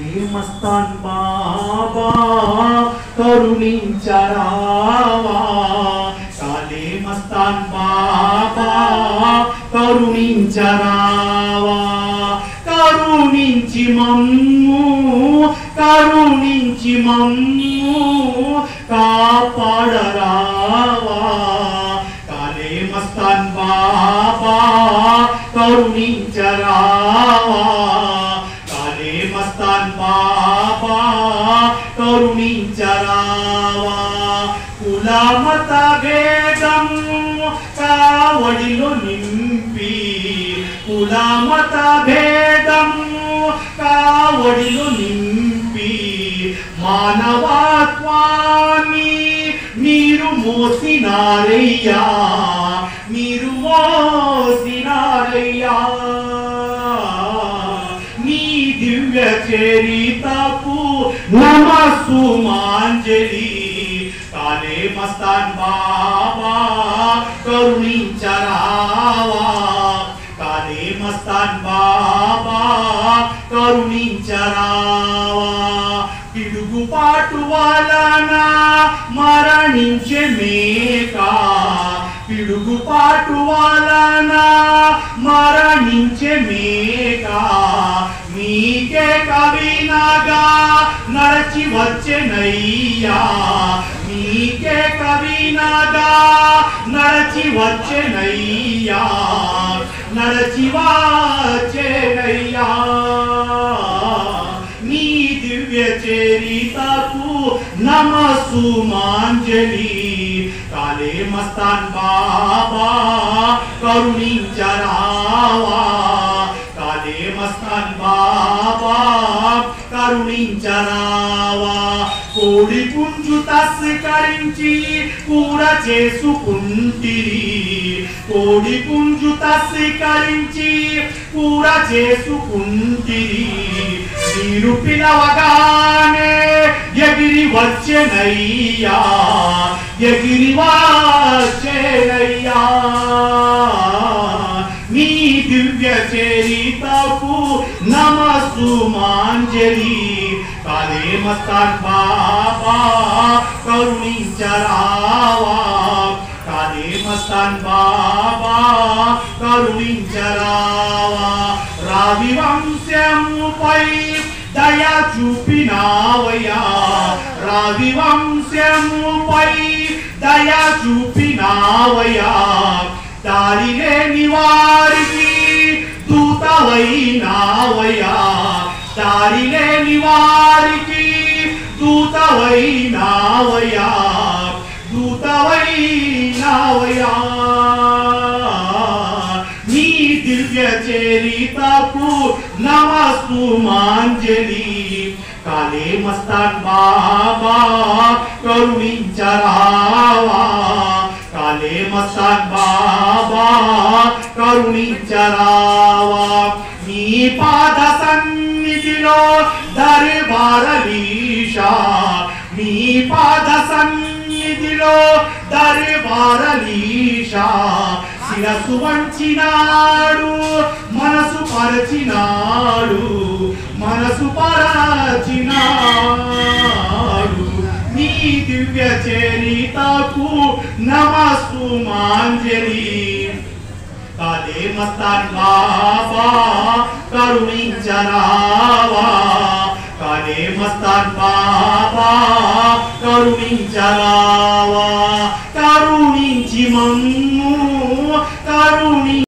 మస్తాన్ బాబా కరుణించరావా, కాలే మస్తాన్ బాబా కరుణించరావా, కరుణించి మమ్ము కాపాడరావా, కాలే మస్తాన్ బాబా కరుణించరావా, కాలే మస్తాన్ బాబా కరుణించరావా. కులమత భేదం కావడిలో నింపి, కులమత భేదం కావడిలో నింపి, మానవత్వాన్ని మీరు మోసినారయ్యా, మీరు మోసినారయ్యా. నీ దివ్య చరితకు నమస్సుమాంజలి, కాలే మస్తాన్ బాబా కరుణించరావా, కాలే మస్తాన్ బాబా కరుణించరావా. పిడుగుపాటు వలన మరణించే మేక, పిడుగుపాటు వలన మరణించే మేక, మీకే కవినగా నడచి వచ్చెనయ్యా, మీకే కవినగా నడచి వచ్చెనయ్యా, నడచి వచ్చెనయ్యా. నీ దివ్య చరితకు నమస్సుమాంజలి, కాలే మస్తాన్ బాబా కరుణించరావా, కాలే మస్తాన్ బాబా కరుణించరావా. కోడి పుంజు తస్కరించి కూర చేసుకుంటిరి, కోడి పుంజు తస్కరించి కూర చేసుకుంటిరి, మీరు పిలవగానే ఎగిరి వచ్చెనయ్యా, ఎగిరి వచ్చెనయ్యా. నీ దివ్య చరితకు నమస్సుమాంజలి, కాలే మస్తాన్ బాబా కరుణించరావా, కాలే మస్తాన్ బాబా కరుణించరావా. రావి వంశముపై దయ చూపినావయ్యా, రావి వంశముపై దయ చూపినావయ్యా. దారి లేని వారికి దూతవైనావయ్యా, దారి లేని వారికి దూతవైనావయ్యా, దూతవైనావయ్యా. నీ దివ్య చరితకు నమస్సుమాంజలి, కాలే మస్తాన్ బాబా కరుణించరావా, కాలే మస్తాన్ బాబా కరుణించరావా. నీ పాద సన్నిధిలో దర్బారలీషా, నీ పాద సన్నిధిలో దర్బారలీషా. శిరసు వంచినాడు మనసు పరచినాడు, మనసు పరచినాడు. నీ దివ్య చరితకు నమస్సుమాంజలి, కాలే మస్తాన్ బాబా కరుణించరావా, కాలే మస్తాన్ బాబా కరుణించరావా. కరుణించి మమ్ము కరుణి